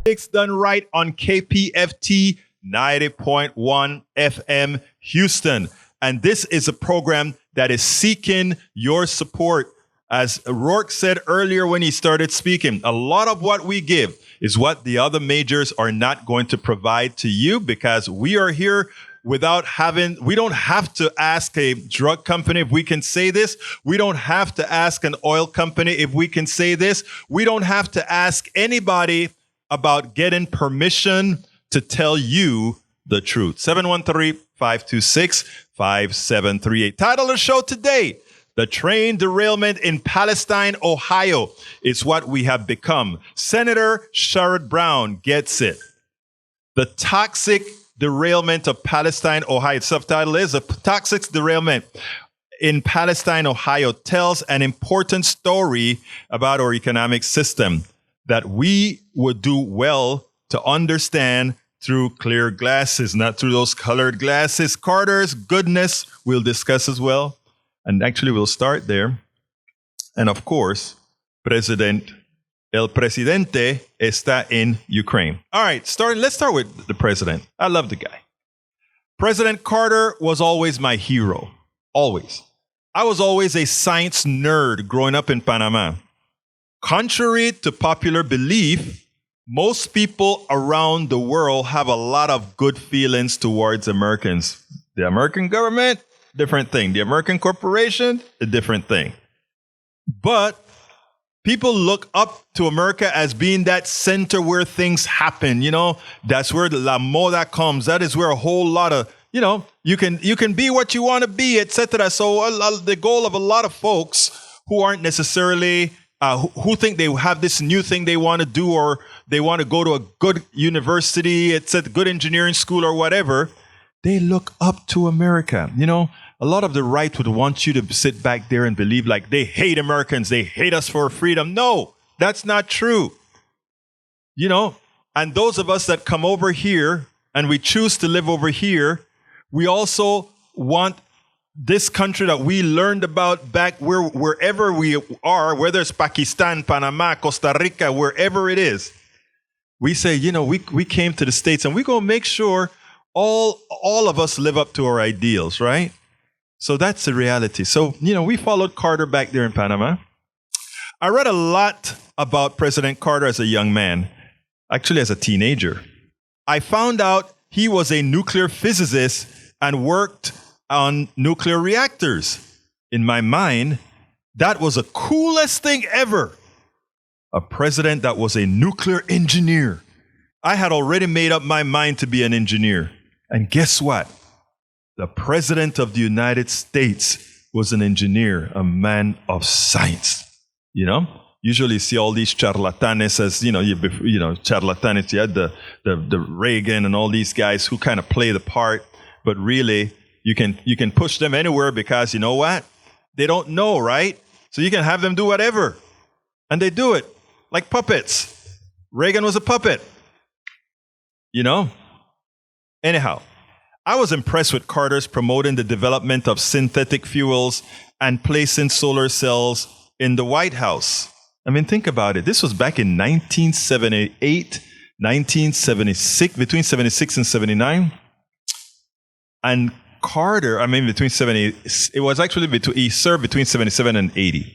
It's done right on KPFT 90.1 FM Houston. And this is a program that is seeking your support. As Rourke said earlier when he started speaking, a lot of what we give is what the other majors are not going to provide to you, because we are here we don't have to ask a drug company if we can say this. We don't have to ask an oil company if we can say this. We don't have to ask anybody about getting permission to tell you the truth. 713-526-5738. Title of the show today: The Train Derailment in Palestine, Ohio. It's what we have become. Senator Sherrod Brown gets it. The toxic derailment of Palestine, Ohio. Subtitle is: The Toxic Derailment in Palestine, Ohio tells an important story about our economic system that we would do well to understand through clear glasses, not through those colored glasses. Carter's goodness we'll discuss as well. And actually, we'll start there. And of course, El Presidente está in Ukraine. All right, let's start with the president. I love the guy. President Carter was always my hero. Always. I was always a science nerd growing up in Panama. Contrary to popular belief, most people around the world have a lot of good feelings towards Americans. The American government, different thing. The American corporation, a different thing. But people look up to America as being that center where things happen. You know, that's where the la moda comes. That is where a whole lot of, you can be what you want to be, etc. So the goal of a lot of folks who aren't necessarily, who think they have this new thing they want to do, or they want to go to a good university, etc., good engineering school or whatever, they look up to America. You know, a lot of the right would want you to sit back there and believe like they hate Americans, they hate us for freedom. No, that's not true. You know, and those of us that come over here and we choose to live over here, we also want this country that we learned about back wherever we are, whether it's Pakistan, Panama, Costa Rica, wherever it is. We say, we came to the States and we're going to make sure all of us live up to our ideals, right? So that's the reality. So, we followed Carter back there in Panama. I read a lot about President Carter as a young man, actually as a teenager. I found out he was a nuclear physicist and worked on nuclear reactors. In my mind, that was the coolest thing ever. A president that was a nuclear engineer. I had already made up my mind to be an engineer. And guess what? The president of the United States was an engineer, a man of science. Usually you see all these charlatanes as, charlatanes. You had the Reagan and all these guys who kind of play the part, but really you can push them anywhere because you know what? They don't know, right? So you can have them do whatever. And they do it like puppets. Reagan was a puppet. Anyhow, I was impressed with Carter's promoting the development of synthetic fuels and placing solar cells in the White House. I mean, think about it. This was back in 1978, 1976, between 76 and 79. And Carter, between 70, it was actually he served between 77 and 80.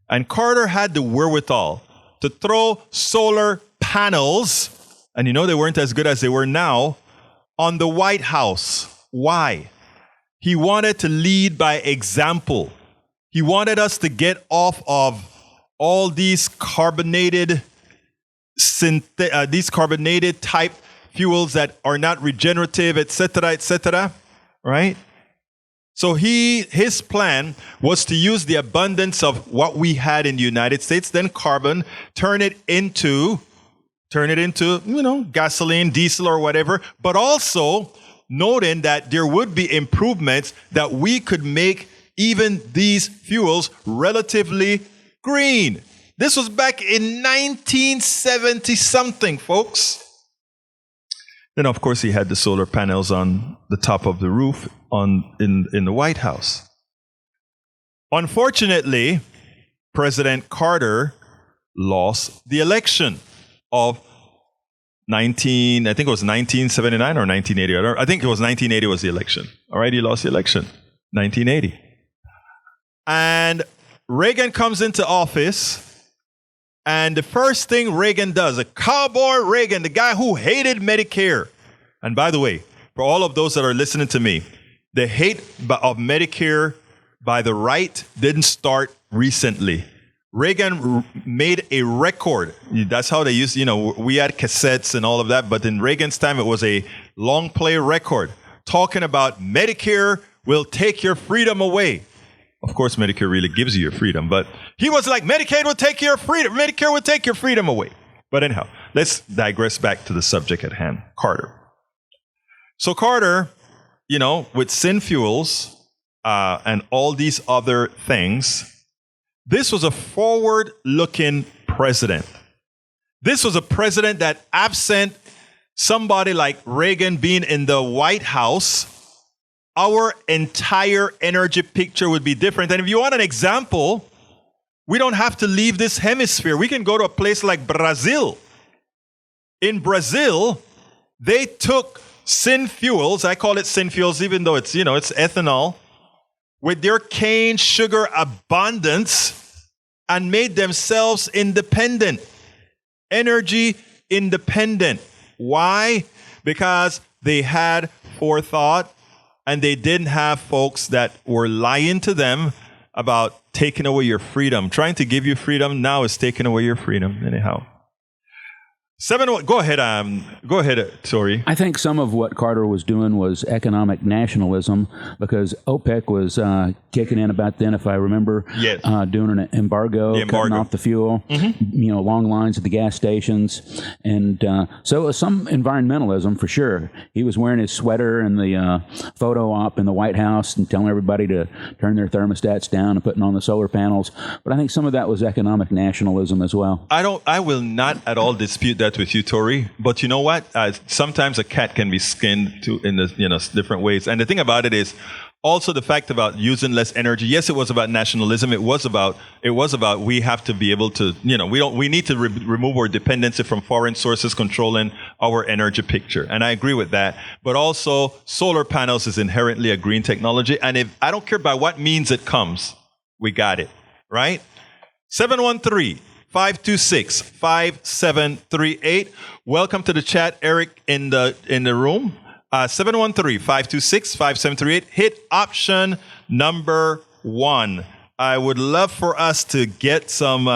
And Carter had the wherewithal to throw solar panels, and they weren't as good as they were now, on the White House. Why? He wanted to lead by example. He wanted us to get off of all these carbonated type fuels that are not regenerative, etc., right? So his plan was to use the abundance of what we had in the United States, then carbon, turn it into gasoline, diesel, or whatever, but also noting that there would be improvements that we could make even these fuels relatively green. This was back in 1970 something, folks. Then, of course, he had the solar panels on the top of the roof in the White House. Unfortunately, President Carter lost the election of I think it was 1979 or 1980. I think it was 1980 was the election. All right, he lost the election. 1980. And Reagan comes into office, and the first thing Reagan does, a cowboy Reagan, the guy who hated Medicare. And by the way, for all of those that are listening to me, the hate of Medicare by the right didn't start recently. Reagan made a record. That's how they used, we had cassettes and all of that, but in Reagan's time, it was a long play record talking about Medicare will take your freedom away. Of course, Medicare really gives you your freedom, but he was like, Medicaid will take your freedom. Medicare will take your freedom away. But anyhow, let's digress back to the subject at hand, Carter. So Carter, with sin fuels and all these other things, this was a forward-looking president. This was a president that, absent somebody like Reagan being in the White House, our entire energy picture would be different. And if you want an example, we don't have to leave this hemisphere. We can go to a place like Brazil. In Brazil, they took sin fuels, I call it sin fuels even though it's ethanol, with their cane sugar abundance and made themselves independent, energy independent. Why? Because they had forethought and they didn't have folks that were lying to them about taking away your freedom. Trying to give you freedom now is taking away your freedom. Anyhow. Go ahead, Tori. I think some of what Carter was doing was economic nationalism, because OPEC was kicking in about then, if I remember, yes. Doing an embargo, cutting off the fuel, long lines at the gas stations. And so it was some environmentalism for sure. He was wearing his sweater in the photo op in the White House and telling everybody to turn their thermostats down and putting on the solar panels. But I think some of that was economic nationalism as well. I will not at all dispute that with you, Tori. But you know what? Sometimes a cat can be skinned in different ways. And the thing about it is also the fact about using less energy. Yes, it was about nationalism. It was about we have to be able to, we need to remove our dependency from foreign sources controlling our energy picture. And I agree with that. But also solar panels is inherently a green technology. And if I don't care by what means it comes, we got it, right? 713-526-5738. Welcome to the chat, Eric, in the room. 713-526-5738. Hit option number 1. I would love for us to get some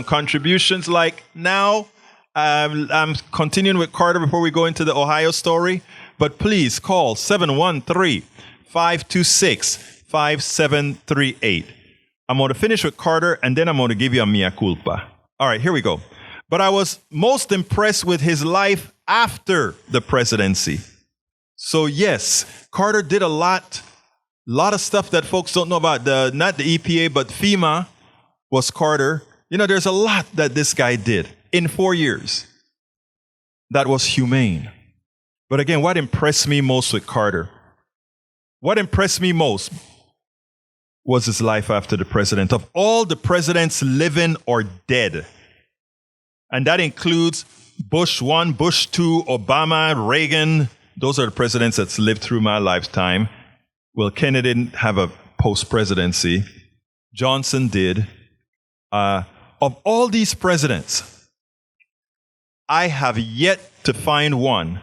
contributions like now. I'm continuing with Carter before we go into the Ohio story. But please call 713-526-5738. I'm going to finish with Carter, and then I'm going to give you a mea culpa. All right, here we go. But I was most impressed with his life after the presidency. So yes, Carter did a lot of stuff that folks don't know about. Not the EPA, but FEMA was Carter. There's a lot that this guy did in 4 years that was humane. But again, what impressed me most with Carter? What impressed me most was his life after the president. Of all the presidents living or dead, and that includes Bush 1, Bush 2, Obama, Reagan. Those are the presidents that's lived through my lifetime. Well, Kennedy didn't have a post-presidency. Johnson did. Of all these presidents, I have yet to find one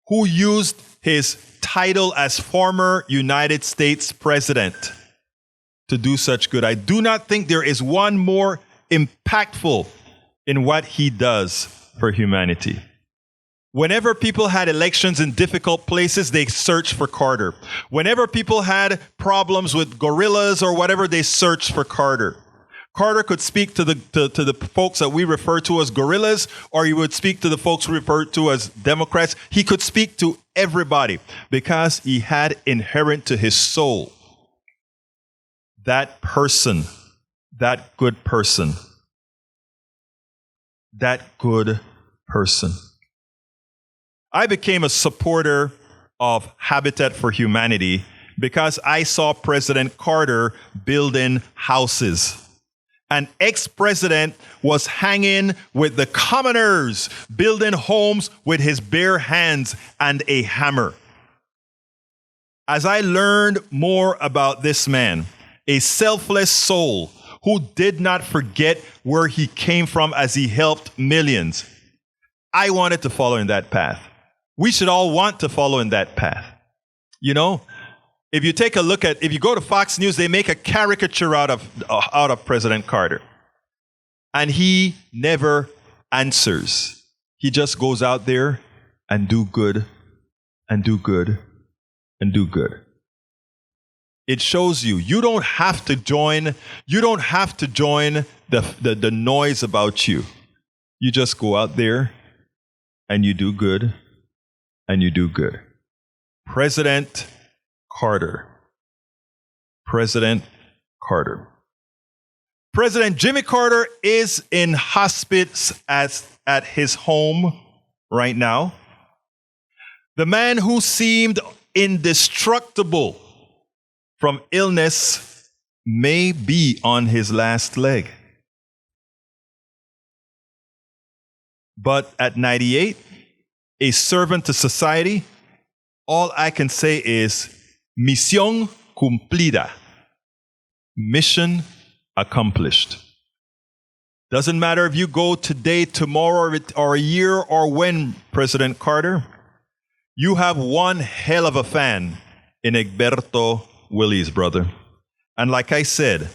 who used his title as former United States president to do such good. I do not think there is one more impactful in what he does for humanity. Whenever people had elections in difficult places, they searched for Carter. Whenever people had problems with guerrillas or whatever, they searched for Carter. Carter could speak to the folks that we refer to as guerrillas, or he would speak to the folks we refer to as Democrats. He could speak to everybody because he had inherent to his soul that person, that good person, that good person. I became a supporter of Habitat for Humanity because I saw President Carter building houses. An ex-president was hanging with the commoners, building homes with his bare hands and a hammer. As I learned more about this man, a selfless soul who did not forget where he came from as he helped millions, I wanted to follow in that path. We should all want to follow in that path. You know, if you take a look at, if you go to Fox News, they make a caricature out of President Carter. And he never answers. He just goes out there and do good and do good and do good. It shows you don't have to join the noise about you. You just go out there and you do good and you do good. President Carter. President Carter. President Jimmy Carter is in hospice at his home right now. The man who seemed indestructible from illness may be on his last leg. But at 98, a servant to society, all I can say is Mision Cumplida. Mission accomplished. Doesn't matter if you go today, tomorrow, or a year, or when, President Carter, you have one hell of a fan in Egberto Willies, brother. And like I said,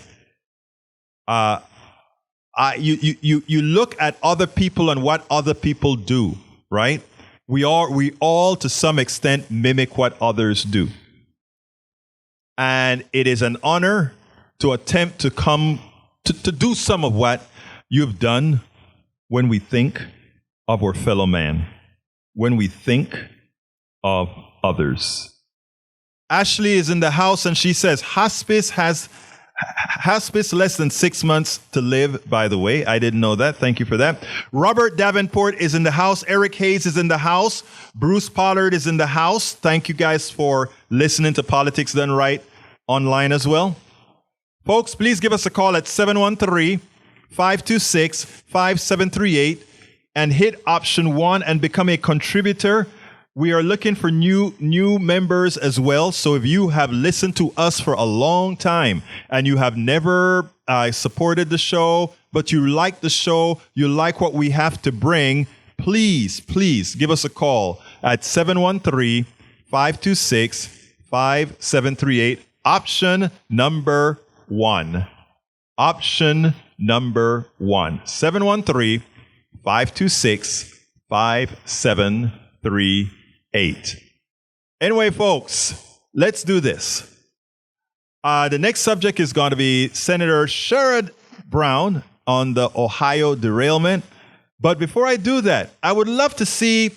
you look at other people and what other people do, right? We all to some extent mimic what others do. And it is an honor to attempt to come to do some of what you've done when we think of our fellow man, when we think of others. Ashley is in the house and she says, hospice less than 6 months to live, by the way. I didn't know that. Thank you for that. Robert Davenport is in the house. Eric Hayes is in the house. Bruce Pollard is in the house. Thank you guys for listening to Politics Done Right online as well. Folks, please give us a call at 713-526-5738 and hit option 1 and become a contributor. We are looking for new members as well. So if you have listened to us for a long time and you have never supported the show, but you like the show, you like what we have to bring, please give us a call at 713-526-5738. Option number 1. Option number 1. 713-526-5738. Anyway, folks, let's do this. The next subject is going to be Senator Sherrod Brown on the Ohio derailment. But before I do that, I would love to see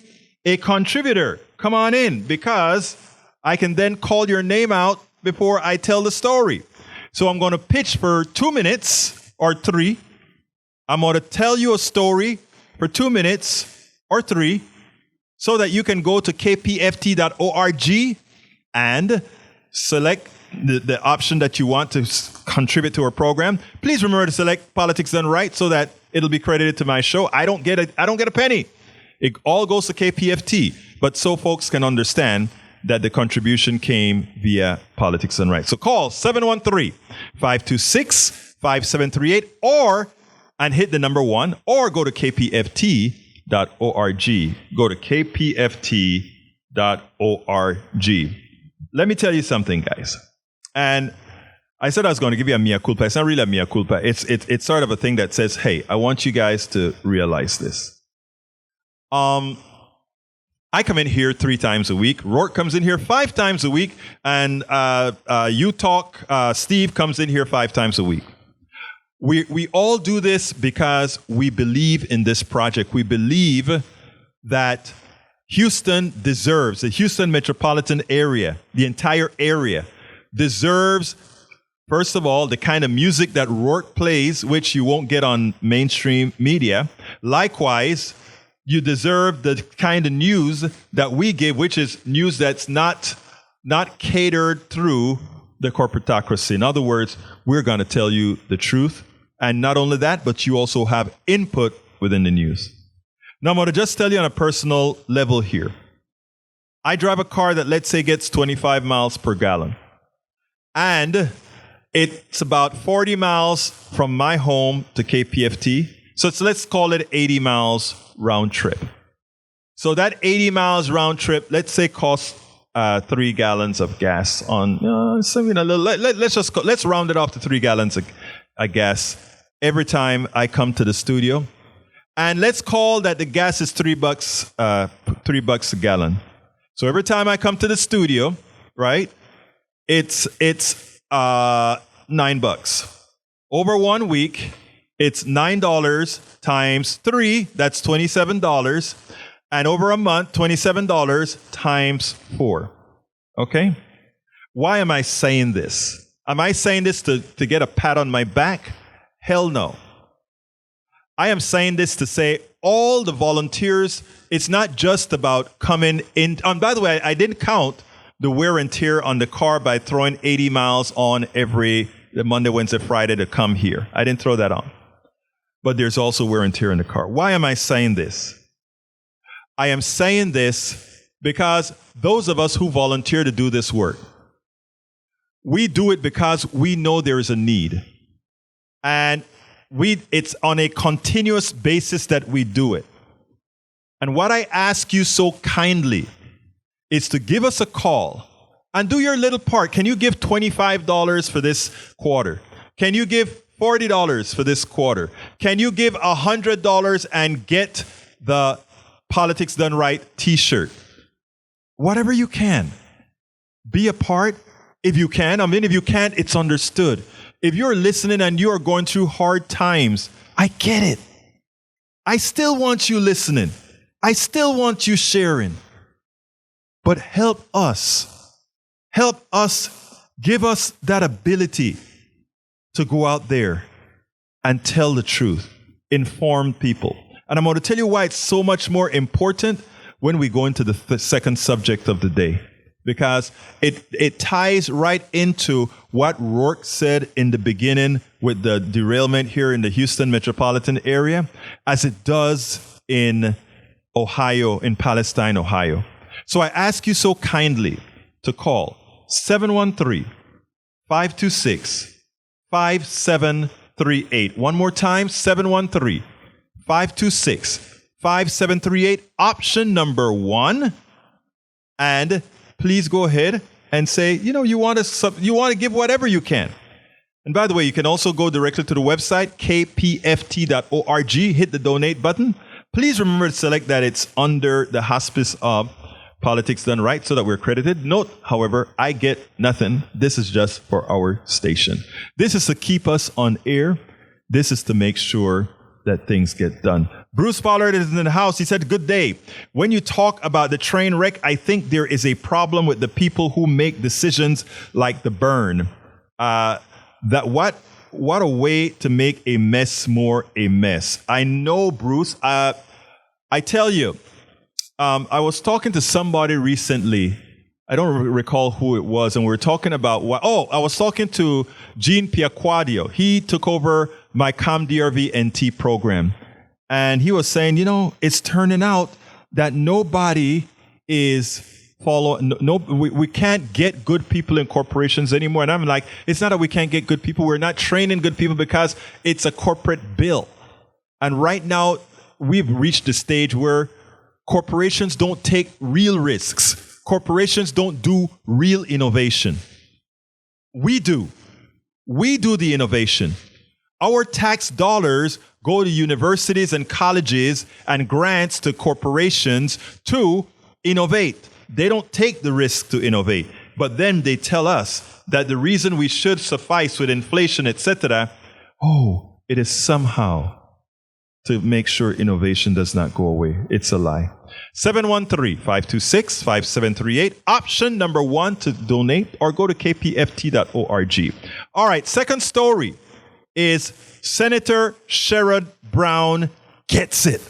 a contributor come on in, because I can then call your name out before I tell the story. So I'm going to pitch for 2 minutes or 3. I'm going to tell you a story for 2 minutes or 3, so that you can go to kpft.org and select the option that you want to contribute to our program. Please remember to select Politics Done Right so that it'll be credited to my show. I don't get a penny. It all goes to KPFT, but so folks can understand that the contribution came via Politics Done Right. So call 713-526-5738 and hit the number 1, or go to kpft.org. Go to kpft.org. Let me tell you something, guys. And I said I was going to give you a mea culpa. It's not really a mea culpa. It's sort of a thing that says, hey, I want you guys to realize this. I come in here 3 times a week. Rourke comes in here 5 times a week. And Steve comes in here 5 times a week. We all do this because we believe in this project. We believe that Houston deserves, the Houston metropolitan area, the entire area, deserves, first of all, the kind of music that Rourke plays, which you won't get on mainstream media. Likewise, you deserve the kind of news that we give, which is news that's not catered through the corporatocracy. In other words, we're going to tell you the truth. And not only that, but you also have input within the news. Now, I'm going to just tell you on a personal level here. I drive a car that, let's say, gets 25 miles per gallon. And it's about 40 miles from my home to KPFT. So let's call it 80 miles round trip. So that 80 miles round trip, let's say, costs 3 gallons of gas on, let's round it off to 3 gallons of gas every time I come to the studio. And let's call that the gas is $3 a gallon. So every time I come to the studio, right, it's $9. Over 1 week, it's $9 times 3, that's $27. And over a month, $27 times 4. Okay? Why am I saying this? Am I saying this to get a pat on my back? Hell no. I am saying this to say all the volunteers, it's not just about coming in. By the way, I didn't count the wear and tear on the car by throwing 80 miles on every Monday, Wednesday, Friday to come here. I didn't throw that on. But there's also wear and tear in the car. Why am I saying this? I am saying this because those of us who volunteer to do this work, we do it because we know there is a need. And it's on a continuous basis that we do it. And what I ask you so kindly is to give us a call and do your little part. Can you give $25 for this quarter? Can you give $40 for this quarter? Can you give $100 and get the Politics Done Right t-shirt? Whatever you can. Be a part if you can. I mean, if you can't, it's understood. If you're listening and you are going through hard times, I get it. I still want you listening. I still want you sharing. But help us. Help us. Give us that ability to go out there and tell the truth. Inform people. And I'm going to tell you why it's so much more important when we go into the second subject of the day. Because it ties right into what Rourke said in the beginning with the derailment here in the Houston metropolitan area, as it does in Ohio, in Palestine, Ohio. So I ask you so kindly to call 713-526-5738. One more time, 713-526-5738. Option number 1. And please go ahead and say, you want to give whatever you can. And by the way, you can also go directly to the website, kpft.org, hit the donate button. Please remember to select that it's under the hospice of Politics Done Right so that we're credited. Note, however, I get nothing. This is just for our station. This is to keep us on air. This is to make sure that things get done. Bruce Pollard is in the house. He said, good day. When you talk about the train wreck, I think there is a problem with the people who make decisions like the burn. What a way to make a mess more a mess. I know, Bruce. I tell you, I was talking to somebody recently. I don't recall who it was. And we were talking about I was talking to Gene Piacquadio. He took over my ComDRV NT program. And he was saying, it's turning out that nobody is following. We can't get good people in corporations anymore. And I'm like, it's not that we can't get good people. We're not training good people because it's a corporate bill. And right now, we've reached the stage where corporations don't take real risks. Corporations don't do real innovation. We do. We do the innovation. Our tax dollars go to universities and colleges and grants to corporations to innovate. They don't take the risk to innovate. But then they tell us that the reason we should suffice with inflation, etc., it is somehow to make sure innovation does not go away. It's a lie. 713-526-5738. Option number 1 to donate or go to kpft.org. All right, second story is Senator Sherrod Brown gets it.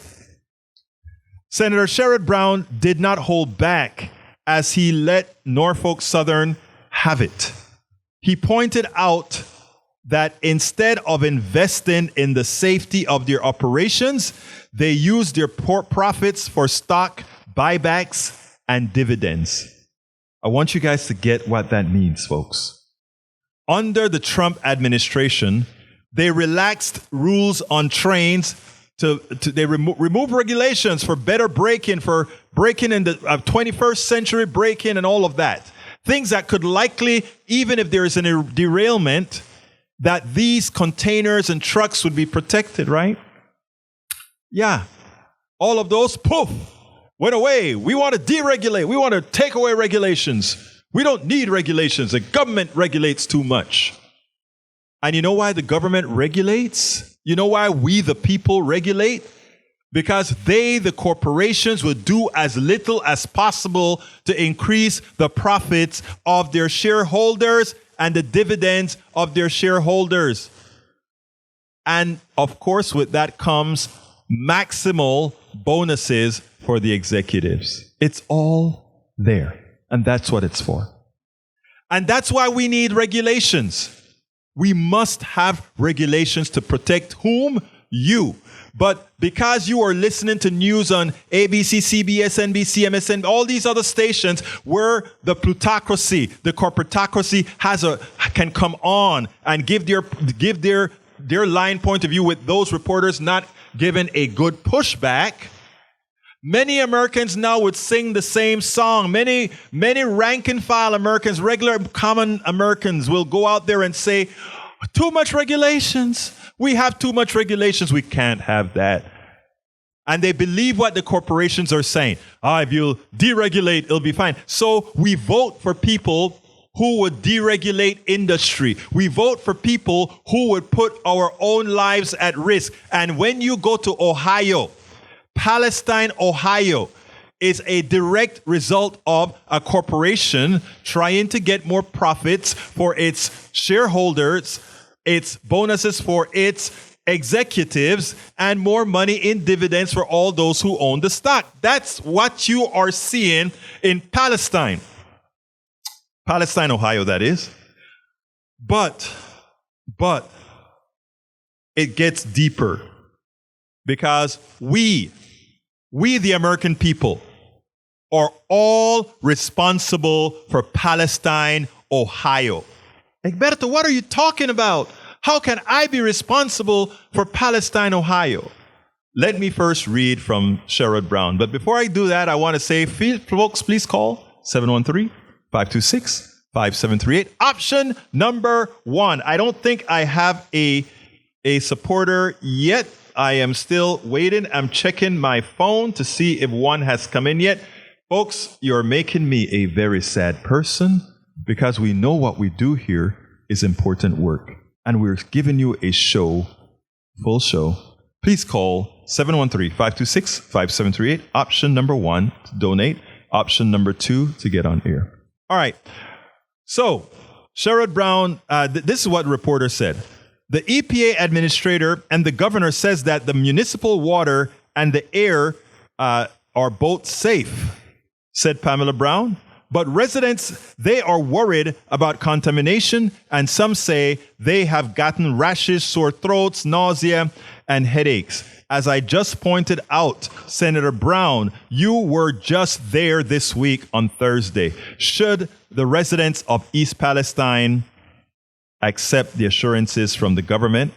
Senator Sherrod Brown did not hold back as he let Norfolk Southern have it. He pointed out that instead of investing in the safety of their operations, they use their profits for stock buybacks and dividends. I want you guys to get what that means, folks. Under the Trump administration, they relaxed rules on trains. They remove regulations for better break-in, for break-in in the 21st century break-in and all of that. Things that could likely, even if there is a derailment, that these containers and trucks would be protected, right? Yeah. All of those, poof, went away. We want to deregulate. We want to take away regulations. We don't need regulations. The government regulates too much. And you know why the government regulates? You know why we, the people, regulate? Because they, the corporations, will do as little as possible to increase the profits of their shareholders and the dividends of their shareholders. And of course, with that comes maximal bonuses for the executives. It's all there. And that's what it's for. And that's why we need regulations. We must have regulations to protect whom? You. But because you are listening to news on ABC, CBS, NBC, MSN, all these other stations where the plutocracy, the corporatocracy can come on and give their line point of view with those reporters not giving a good pushback, many Americans now would sing the same song. Many rank and file Americans, regular common Americans will go out there and say, too much regulations. We have too much regulations. We can't have that. And they believe what the corporations are saying. If you'll deregulate, it'll be fine. So we vote for people who would deregulate industry. We vote for people who would put our own lives at risk. And when you go to Ohio, Palestine, Ohio, is a direct result of a corporation trying to get more profits for its shareholders, its bonuses for its executives, and more money in dividends for all those who own the stock. That's what you are seeing in Palestine. Palestine, Ohio, that is. But it gets deeper because we, the American people, are all responsible for Palestine, Ohio. Egberto, what are you talking about? How can I be responsible for Palestine, Ohio? Let me first read from Sherrod Brown. But before I do that, I want to say, folks, please call 713-526-5738. Option number 1. I don't think I have a supporter yet. I am still waiting. I'm checking my phone to see if one has come in yet. Folks, you're making me a very sad person because we know what we do here is important work. And we're giving you a show, full show. Please call 713-526-5738. Option number 1 to donate. Option number 2 to get on air. All right. So, Sherrod Brown, this is what the reporter said. The EPA administrator and the governor says that the municipal water and the air are both safe, said Pamela Brown. But residents, they are worried about contamination, and some say they have gotten rashes, sore throats, nausea, and headaches. As I just pointed out, Senator Brown, you were just there this week on Thursday. Should the residents of East Palestine accept the assurances from the government,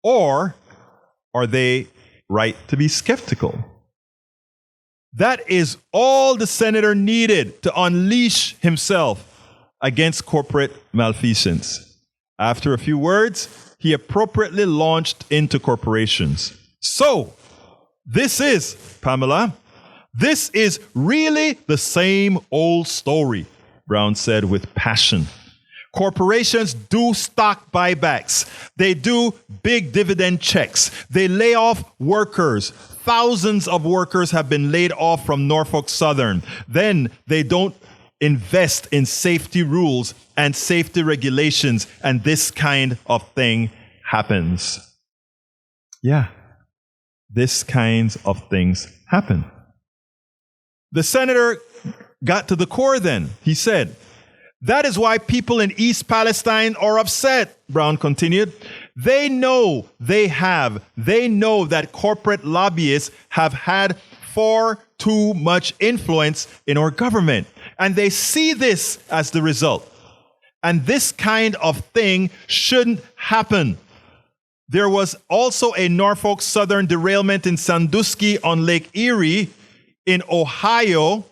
or are they right to be skeptical? That is all the senator needed to unleash himself against corporate malfeasance. After a few words, he appropriately launched into corporations. So, this is, Pamela, this is really the same old story, Brown said with passion. Corporations do stock buybacks. They do big dividend checks. They lay off workers. Thousands of workers have been laid off from Norfolk Southern. Then they don't invest in safety rules and safety regulations, and this kind of thing happens. Yeah, this kinds of things happen. The senator got to the core then. He said, That is why people in East Palestine are upset, Brown continued. They know that corporate lobbyists have had far too much influence in our government. And they see this as the result. And this kind of thing shouldn't happen. There was also a Norfolk Southern derailment in Sandusky on Lake Erie in Ohio.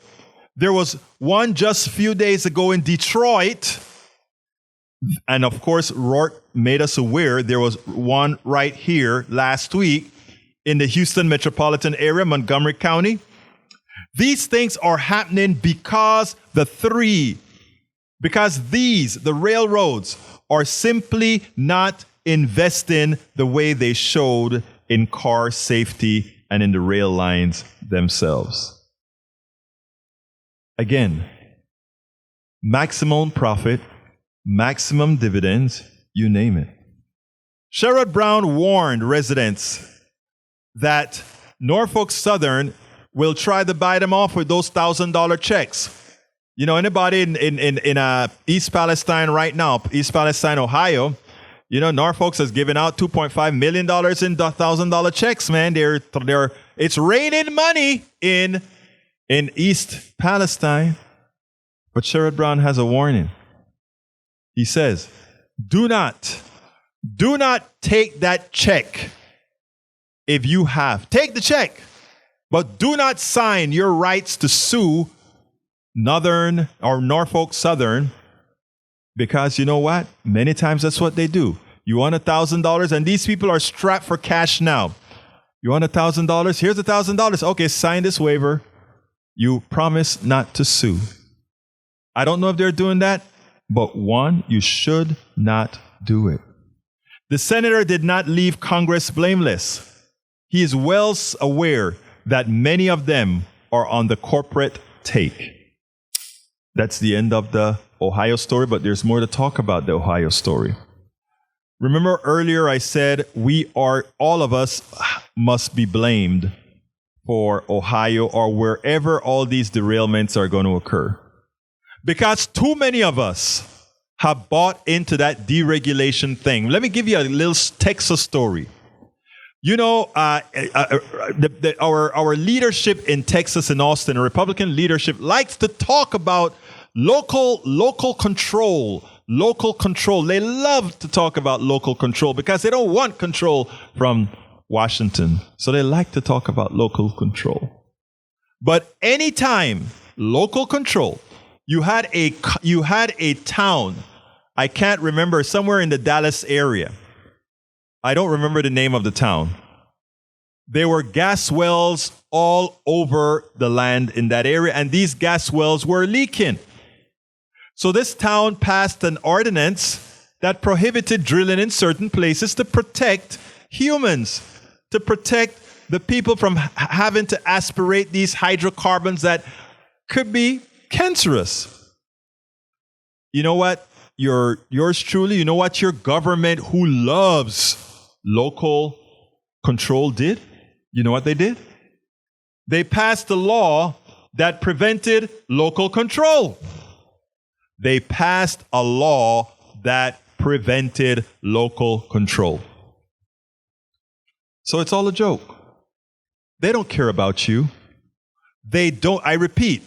There was one just a few days ago in Detroit. And of course, Rourke made us aware there was one right here last week in the Houston metropolitan area, Montgomery County. These things are happening because the railroads are simply not investing the way they showed in car safety and in the rail lines themselves. Again, maximum profit, maximum dividends, you name it. Sherrod Brown warned residents that Norfolk Southern will try to buy them off with those $1,000 checks. You know, anybody in East Palestine right now, East Palestine, Ohio, you know, Norfolk has given out $2.5 million in $1,000 checks, man. It's raining money in East Palestine. But Sherrod Brown has a warning. He says, do not take that check if you have. Take the check, but do not sign your rights to sue Northern or Norfolk Southern, because you know what? Many times that's what they do. You want $1,000, and these people are strapped for cash now. You want $1,000? Here's $1,000. Okay, sign this waiver. You promise not to sue. I don't know if they're doing that, but one, you should not do it. The senator did not leave Congress blameless. He is well aware that many of them are on the corporate take. That's the end of the Ohio story, but there's more to talk about the Ohio story. Remember earlier I said all of us must be blamed for Ohio or wherever all these derailments are going to occur. Because too many of us have bought into that deregulation thing. Let me give you a little Texas story. You know, our leadership in Texas and Austin, Republican leadership, likes to talk about local control. Local control. They love to talk about local control because they don't want control from Washington. So they like to talk about local control. But anytime local control, you had a town, I can't remember, somewhere in the Dallas area. I don't remember the name of the town. There were gas wells all over the land in that area, and these gas wells were leaking. So this town passed an ordinance that prohibited drilling in certain places to protect humans, to protect the people from having to aspirate these hydrocarbons that could be cancerous. You know what? Yours truly, you know what your government who loves local control did? You know what they did? They passed a law that prevented local control. They passed a law that prevented local control. So it's all a joke. They don't care about you. They don't, I repeat,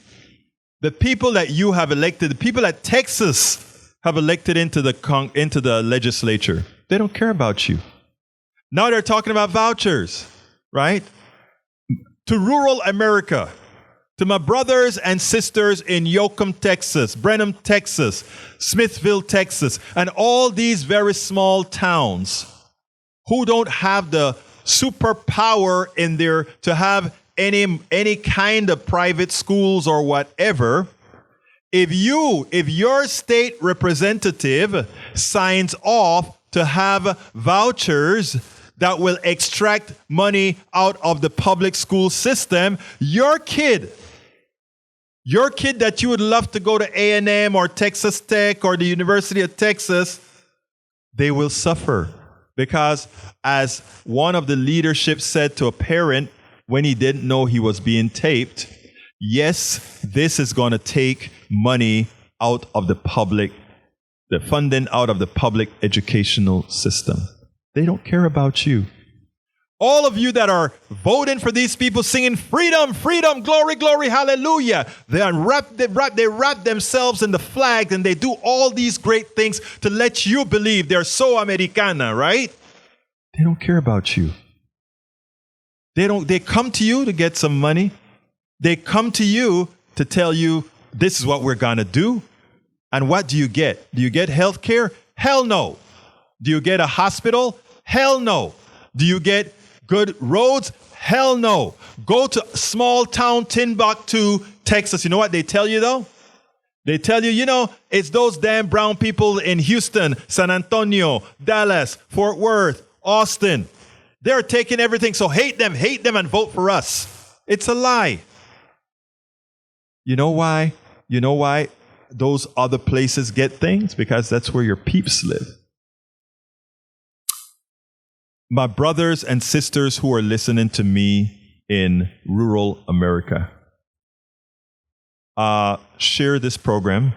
the people that you have elected, the people that Texas have elected into the legislature, they don't care about you. Now they're talking about vouchers, right? To rural America, to my brothers and sisters in Yoakum, Texas, Brenham, Texas, Smithville, Texas, and all these very small towns who don't have the superpower in there to have any kind of private schools or whatever. If your state representative signs off to have vouchers that will extract money out of the public school system, your kid that you would love to go to A&M or Texas Tech or the University of Texas, they will suffer. Because as one of the leadership said to a parent when he didn't know he was being taped, yes, this is going to take money out of the funding out of the public educational system. They don't care about you. All of you that are voting for these people singing freedom, freedom, glory, glory, hallelujah. They wrap themselves in the flag and they do all these great things to let you believe they're so Americana, right? They don't care about you. They come to you to get some money. They come to you to tell you this is what we're going to do. And what do you get? Do you get health care? Hell no. Do you get a hospital? Hell no. Do you get good roads? Hell no. Go to small town Timbuktu, Texas. You know what they tell you though? They tell you, it's those damn brown people in Houston, San Antonio, Dallas, Fort Worth, Austin. They're taking everything. So hate them and vote for us. It's a lie. You know why? You know why those other places get things? Because that's where your peeps live. My brothers and sisters who are listening to me in rural America, share this program.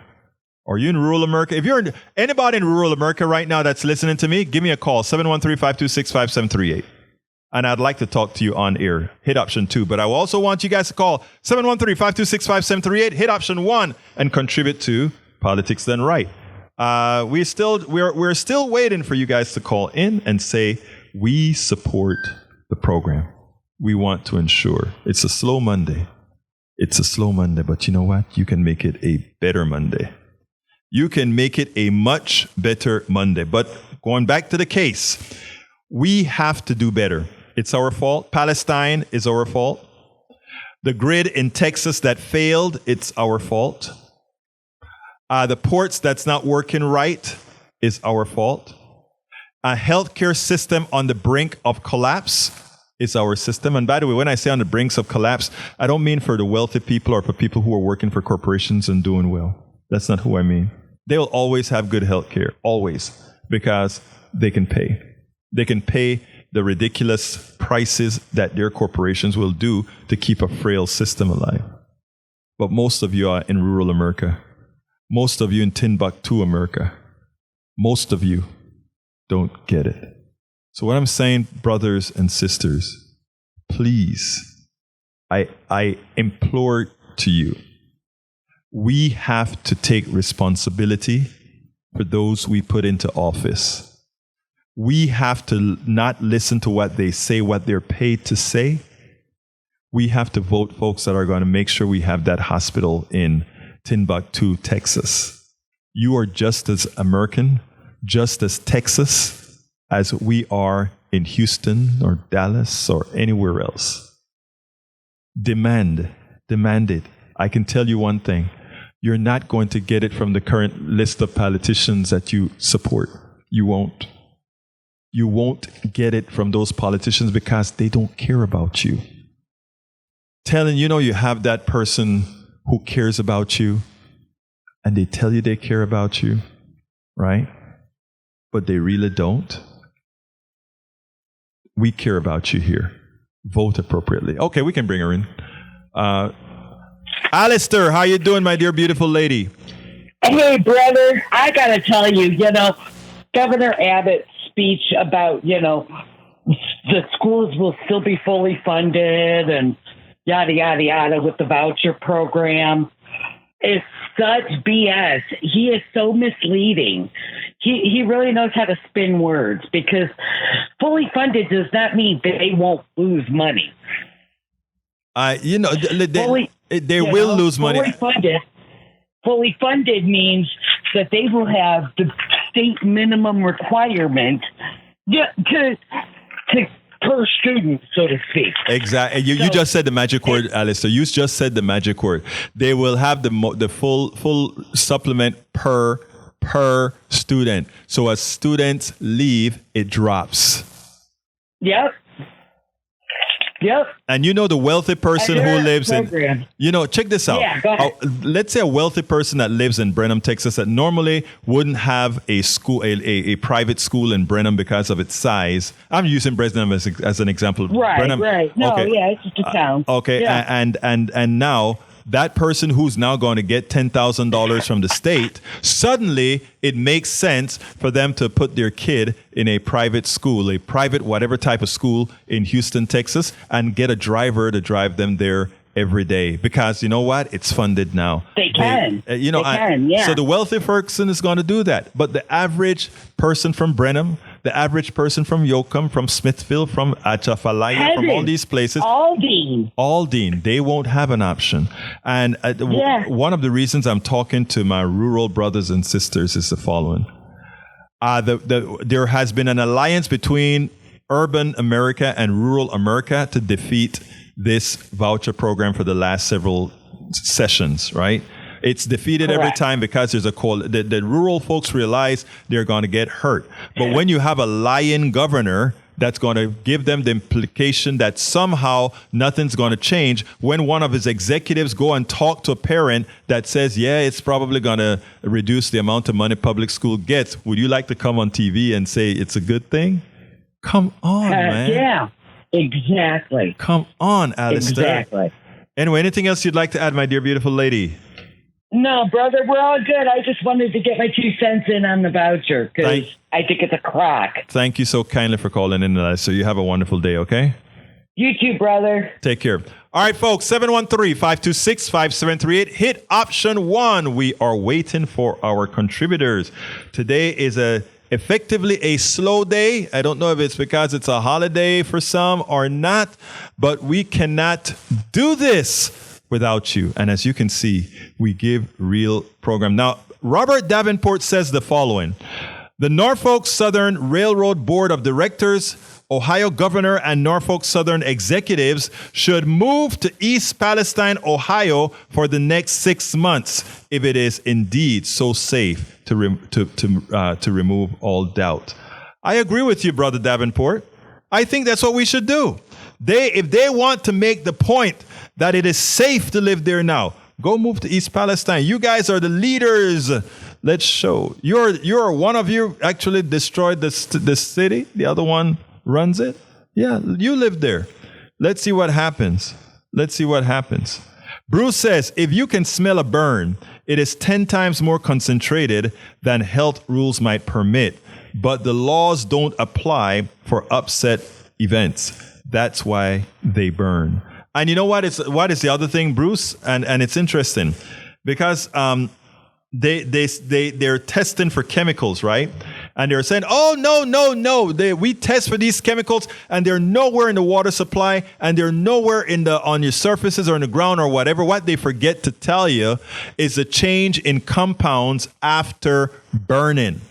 Are you in rural America? If you're anybody in rural America right now that's listening to me, give me a call, 713-526-5738. And I'd like to talk to you on air. Hit option 2. But I also want you guys to call 713-526-5738. Hit option 1 and contribute to Politics Done Right. We're still waiting for you guys to call in and say, we support the program. We want to ensure. It's a slow Monday. But you know what? You can make it a better Monday. You can make it a much better Monday. But going back to the case, we have to do better. It's our fault. Palestine is our fault. The grid in Texas that failed, it's our fault. The ports that's not working right is our fault. A healthcare system on the brink of collapse is our system. And by the way, when I say on the brink of collapse, I don't mean for the wealthy people or for people who are working for corporations and doing well. That's not who I mean. They'll always have good healthcare, always, because they can pay. They can pay the ridiculous prices that their corporations will do to keep a frail system alive. But most of you are in rural America. Most of you in Timbuktu, America. Most of you don't get it. So what I'm saying, brothers and sisters, please, I implore to you, we have to take responsibility for those we put into office. We have to not listen to what they say, what they're paid to say. We have to vote folks that are going to make sure we have that hospital in Timbuktu, Texas. You are just as American, just as Texas as we are in Houston or Dallas or anywhere else. Demand it. I can tell you one thing. You're not going to get it from the current list of politicians that you support. You won't. You won't get it from those politicians because they don't care about you. Telling, you have that person who cares about you and they tell you they care about you, right? But they really don't. We care about you here. Vote appropriately. Okay, we can bring her in. Alistair, how you doing, my dear beautiful lady? Hey, brother, I got to tell you, Governor Abbott's speech about, the schools will still be fully funded and yada, yada, yada with the voucher program is such BS. He is so misleading. He really knows how to spin words because fully funded does not mean they won't lose money. They will lose money. Fully funded means that they will have the state minimum requirement to per student, so to speak. Exactly. You just said the magic word, Alistair. You just said the magic word. They will have the full supplement per student. So as students leave, it drops. Yep. And the wealthy person who lives program. Check this out. Yeah, go ahead. Let's say a wealthy person that lives in Brenham, Texas, that normally wouldn't have a school, a private school in Brenham because of its size. I'm using Brenham as an example. Right, Brenham, right. No, okay. Yeah, it's just a town. Okay, yeah. And now that person who's now going to get $10,000 from the state, suddenly it makes sense for them to put their kid in a private school, a private whatever type of school in Houston, Texas, and get a driver to drive them there every day, because you know what? It's funded now. They can. So the wealthy person is going to do that. But the average person from Brenham, the average person from Yoakum, from Smithville, from Atchafalaya, from all these places, Aldine, they won't have an option. And one of the reasons I'm talking to my rural brothers and sisters is the following. There has been an alliance between urban America and rural America to defeat this voucher program for the last several sessions, right? It's defeated every time because there's a call. The rural folks realize they're going to get hurt. But when you have a lying governor that's going to give them the implication that somehow nothing's going to change, when one of his executives go and talk to a parent that says, yeah, it's probably going to reduce the amount of money public school gets, would you like to come on TV and say it's a good thing? Come on, man. Yeah. Exactly. Come on, Alistair. Exactly. Anyway, anything else you'd like to add, my dear beautiful lady? No, brother, we're all good. I just wanted to get my 2 cents in on the voucher because I think it's a crock. Thank you so kindly for calling in, Alistair. You have a wonderful day, okay? You too, brother. Take care. All right, folks, 713-526-5738. Hit option 1. We are waiting for our contributors. Today is effectively a slow day. I don't know if it's because it's a holiday for some or not, but we cannot do this without you. And as you can see, we give real program. Now, Robert Davenport says the following. The Norfolk Southern Railroad Board of Directors, Ohio governor, and Norfolk Southern executives should move to East Palestine, Ohio for the next 6 months if it is indeed so safe to remove all doubt. I agree with you, Brother Davenport. I think that's what we should do. If they want to make the point that it is safe to live there now, go move to East Palestine. You guys are the leaders. Let's show. You're one of you actually destroyed this city. The other one runs it. Yeah, you live there. Let's see what happens. Bruce says, if you can smell a burn, it is 10 times more concentrated than health rules might permit, but the laws don't apply for upset events. That's why they burn. And you know what is the other thing, Bruce? And it's interesting because they're testing for chemicals, right? And they're saying, oh, no. We test for these chemicals and they're nowhere in the water supply and they're nowhere on your surfaces or in the ground or whatever. What they forget to tell you is the change in compounds after burning.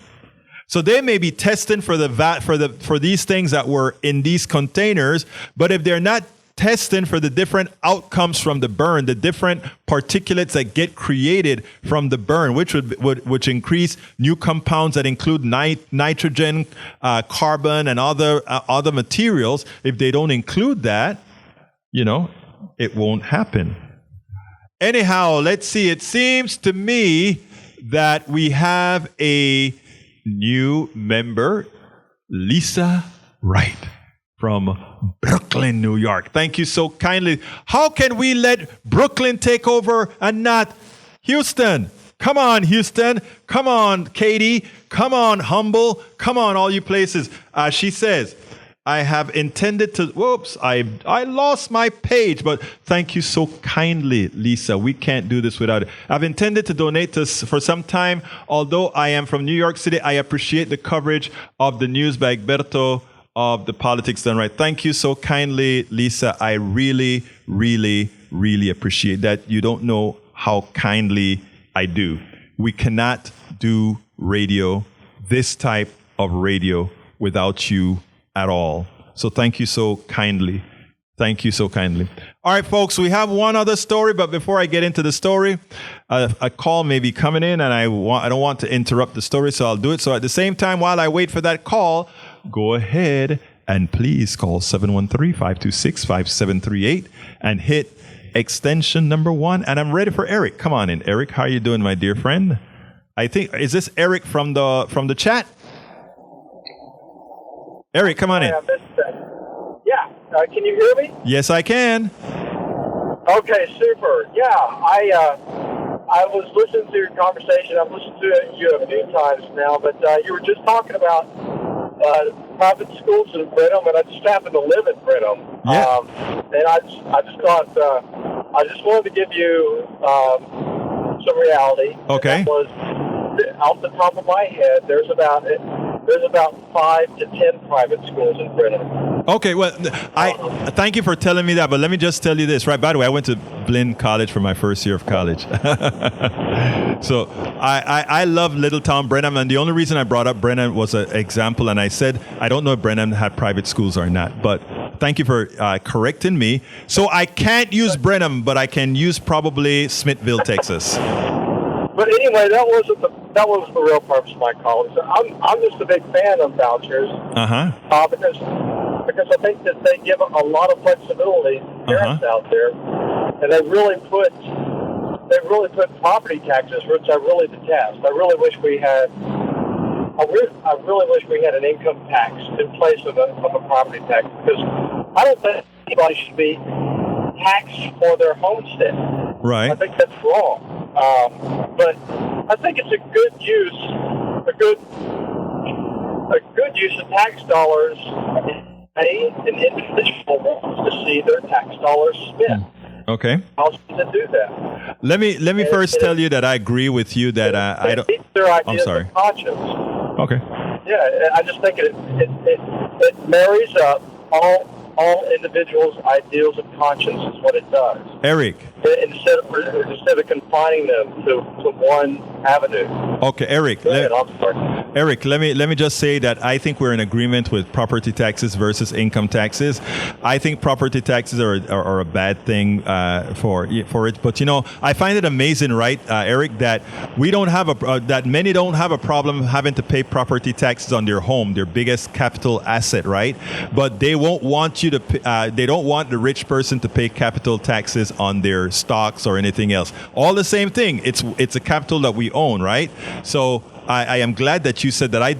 So they may be testing for these things that were in these containers, but if they're not testing for the different outcomes from the burn, the different particulates that get created from the burn, which increase new compounds that include nitrogen, carbon, and other materials. If they don't include that, it won't happen. Anyhow, let's see. It seems to me that we have a new member, Lisa Wright, from Brooklyn, New York. Thank you so kindly. How can we let Brooklyn take over and not Houston? Come on, Houston. Come on, Katie. Come on, Humble. Come on, all you places. She says, I have intended to, I lost my page, but thank you so kindly, Lisa. We can't do this without it. I've intended to donate this for some time. Although I am from New York City, I appreciate the coverage of the news by Egberto of the Politics Done Right. Thank you so kindly, Lisa. I really, really, really appreciate that. You don't know how kindly I do. We cannot do radio, this type of radio, without you at all. So thank you so kindly. Thank you so kindly. All right, folks, we have one other story, but before I get into the story, a call may be coming in, and I don't want to interrupt the story, so I'll do it. So at the same time, while I wait for that call, go ahead and please call 713-526-5738 and hit extension number 1. And I'm ready for Eric. Come on in, Eric. How are you doing, my dear friend? I think, is this Eric from the chat? Eric, come on in. Yeah. Can you hear me? Yes, I can. Okay, super. Yeah, I was listening to your conversation. I've listened to you a few times now, but you were just talking about private schools in Brenham, and I just happen to live in Brenham. Yeah. And I just thought I just wanted to give you some reality. Okay. That was off the top of my head. There's about 5 to 10 private schools in Brenham. Okay, well, I thank you for telling me that, but let me just tell you this, right? By the way, I went to Blinn College for my first year of college. So I love Little Town Brenham, and the only reason I brought up Brenham was an example, and I said, I don't know if Brenham had private schools or not, but thank you for correcting me. So I can't use Brenham, but I can use probably Smithville, Texas. But anyway, that wasn't the real purpose of my call. So I'm just a big fan of vouchers. Because I think that they give a lot of flexibility to parents out there, and they really put property taxes, which I really detest. I really wish we had an income tax in place of a property tax, because I don't think anybody should be taxed for their homestead. Right. I think that's wrong. But I think it's a good use of tax dollars. An individual wants to see their tax dollars spent. Okay. How should they do that? Let me first tell you that I agree with you that I don't. I'm sorry. Of conscience. Okay. Yeah, I just think it marries up all individuals' ideals of conscience is what it does. Eric. Instead of confining them to one avenue. Okay, Eric. I'm sorry. Eric, let me just say that I think we're in agreement with property taxes versus income taxes. I think property taxes are a bad thing for it. But I find it amazing, right, Eric, that we don't have that many don't have a problem having to pay property taxes on their home, their biggest capital asset, right? But they won't want you to. They don't want the rich person to pay capital taxes on their stocks or anything else. All the same thing. It's a capital that we own, right? So I am glad that you said that. I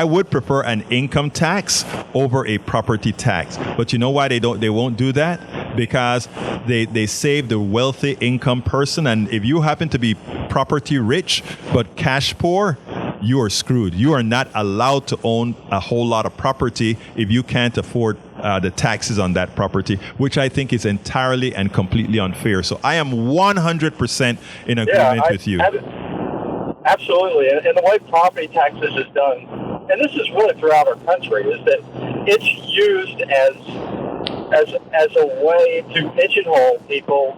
would prefer an income tax over a property tax. But you know why they won't do that? Because they save the wealthy income person, and if you happen to be property rich but cash poor, you are screwed. You are not allowed to own a whole lot of property if you can't afford the taxes on that property, which I think is entirely and completely unfair. So I am 100% in agreement with you. Absolutely. And the way property taxes is done, and this is really throughout our country, is that it's used as a way to pigeonhole people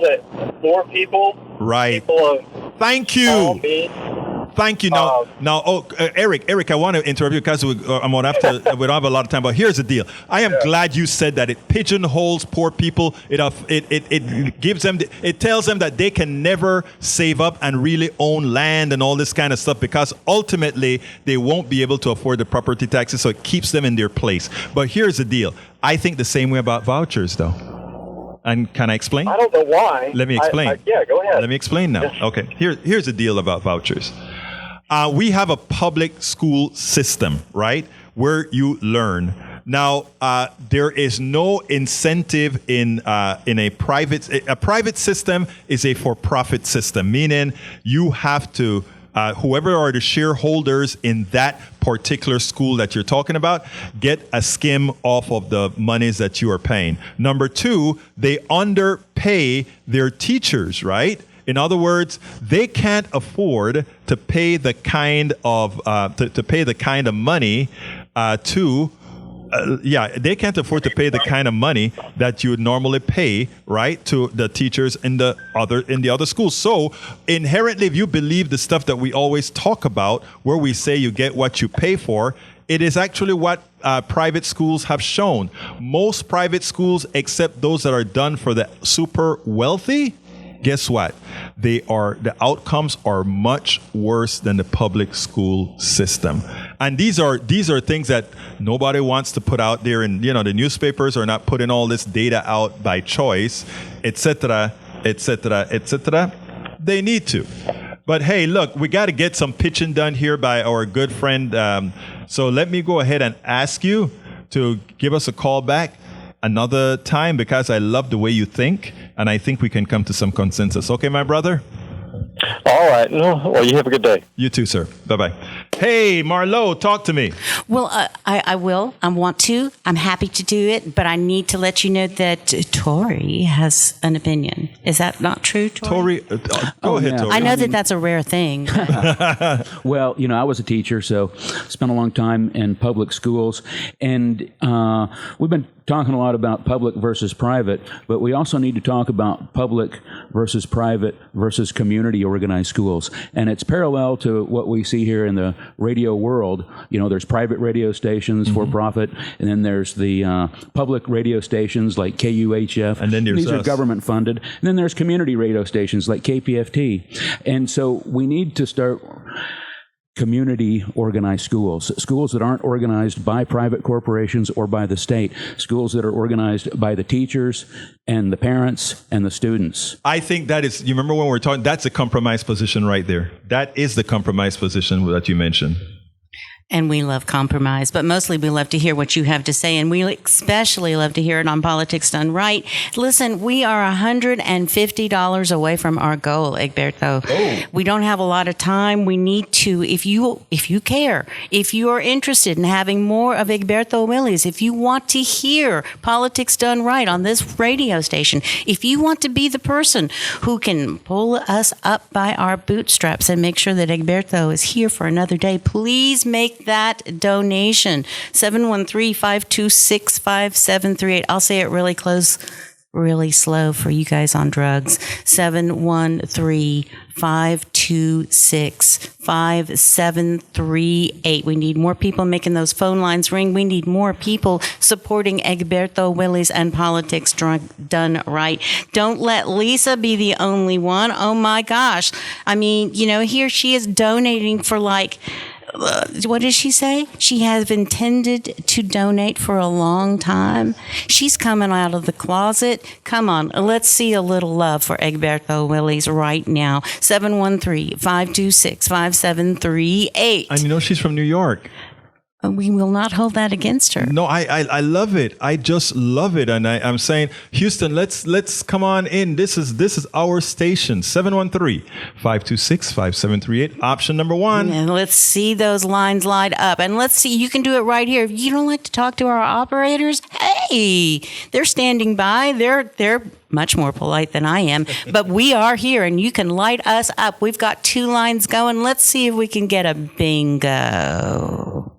that poor people, right? People of Thank you. Thank you. Eric, I want to interrupt you because we don't have a lot of time. But here's the deal. I am glad you said that. It pigeonholes poor people. It gives them. It tells them that they can never save up and really own land and all this kind of stuff, because ultimately they won't be able to afford the property taxes. So it keeps them in their place. But here's the deal. I think the same way about vouchers, though. And can I explain? I don't know why. Let me explain. Go ahead. Let me explain now. Okay. Here's the deal about vouchers. We have a public school system, right, where you learn. Now, there is no incentive in a private system is a for-profit system, meaning you have to, whoever are the shareholders in that particular school that you're talking about, get a skim off of the monies that you are paying. Number two, they underpay their teachers, right? In other words, they can't afford to pay the kind of money they can't afford to pay the kind of money that you would normally pay, right, to the teachers in the other schools. So inherently, if you believe the stuff that we always talk about, where we say you get what you pay for, it is actually what private schools have shown. Most private schools, except those that are done for the super wealthy, guess what? The outcomes are much worse than the public school system. And these are things that nobody wants to put out there, and the newspapers are not putting all this data out by choice, etc., etc., etc. They need to. But hey, look, we got to get some pitching done here by our good friend. So let me go ahead and ask you to give us a call back. another time because I love the way you think, and I think we can come to some consensus. Okay, my brother? All right. No, well, you have a good day. You too, sir. Bye-bye. Hey, Marlo, talk to me. Well, I will. I want to. I'm happy to do it, but I need to let you know that Tori has an opinion. Is that not true, Tori? Go ahead, Tori. I know that that's a rare thing. Well, I was a teacher, so spent a long time in public schools, and we've been talking a lot about public versus private, but we also need to talk about public versus private versus community organized schools. And it's parallel to what we see here in the radio world. There's private radio stations for profit, and then there's the public radio stations like KUHF. And then these are government funded. And then there's community radio stations like KPFT. And so we need to start community organized schools that aren't organized by private corporations or by the state, schools that are organized by the teachers and the parents and the students. I think that is, you remember when we were talking, that's a compromise position right there. That is the compromise position that you mentioned. And we love compromise, but mostly we love to hear what you have to say, and we especially love to hear it on Politics Done Right. Listen, we are $150 away from our goal, Egberto. Oh. We don't have a lot of time. We need to, if you care, if you are interested in having more of Egberto Willies, if you want to hear Politics Done Right on this radio station, if you want to be the person who can pull us up by our bootstraps and make sure that Egberto is here for another day, please make that donation. 713-526-5738. I'll say it really slow for you guys on drugs. 713-526-5738. We need more people making those phone lines ring. We need more people supporting Egberto Willies and Politics Done Right. Don't let Lisa be the only one. Oh my gosh. I mean, here she is donating for what does she say? She has intended to donate for a long time. She's coming out of the closet. Come on, let's see a little love for Egberto Willies right now. 713-526-5738. And she's from New York. We will not hold that against her. No, I love it. I just love it. And I'm saying, Houston, let's come on in. This is our station. 713-526-5738. Option number 1. And let's see those lines light up. And let's see, you can do it right here. If you don't like to talk to our operators, hey, they're standing by. They're much more polite than I am, but we are here and you can light us up. We've got 2 lines going. Let's see if we can get a bingo.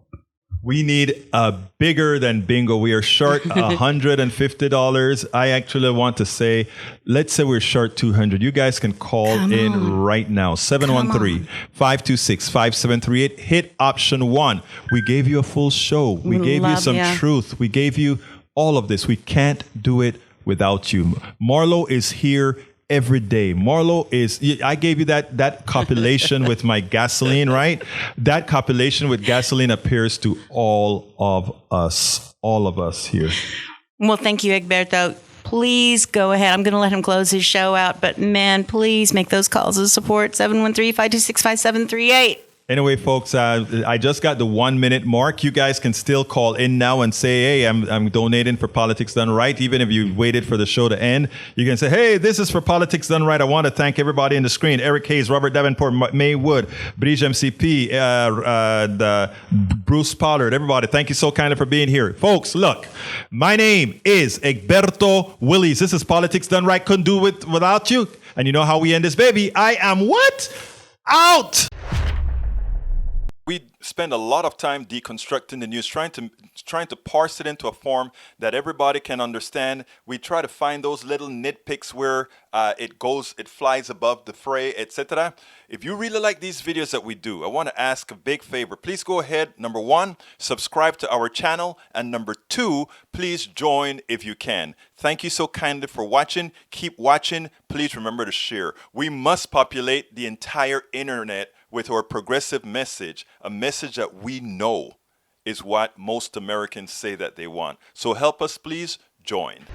We need a bigger than bingo. We are short $150. I actually want to say, let's say we're short $200. You guys can call in right now. 713-526-5738. Hit option 1. We gave you a full show. We gave you some truth. We gave you all of this. We can't do it without you. Marlo is here every day. Marlo is, I gave you that copulation with my gasoline, right? That copulation with gasoline appears to all of us here. Well, thank you, Egberto. Please go ahead. I'm going to let him close his show out, but man, please make those calls of support. 713-526-5738. Anyway, folks, I just got the 1 minute mark. You guys can still call in now and say, hey, I'm donating for Politics Done Right. Even if you waited for the show to end, you can say, hey, this is for Politics Done Right. I want to thank everybody in the screen. Eric Hayes, Robert Davenport, May Wood, Bridge MCP, Bruce Pollard, everybody. Thank you so kindly for being here. Folks, look, my name is Egberto Willies. This is Politics Done Right. Couldn't do it without you. And you know how we end this, baby. I am what? Out! We spend a lot of time deconstructing the news, trying to parse it into a form that everybody can understand. We try to find those little nitpicks where it flies above the fray, etc. If you really like these videos that we do, I want to ask a big favor. Please go ahead. Number 1, subscribe to our channel. And number 2, please join if you can. Thank you so kindly for watching. Keep watching. Please remember to share. We must populate the entire internet with our progressive message, a message that we know is what most Americans say that they want. So help us, please join.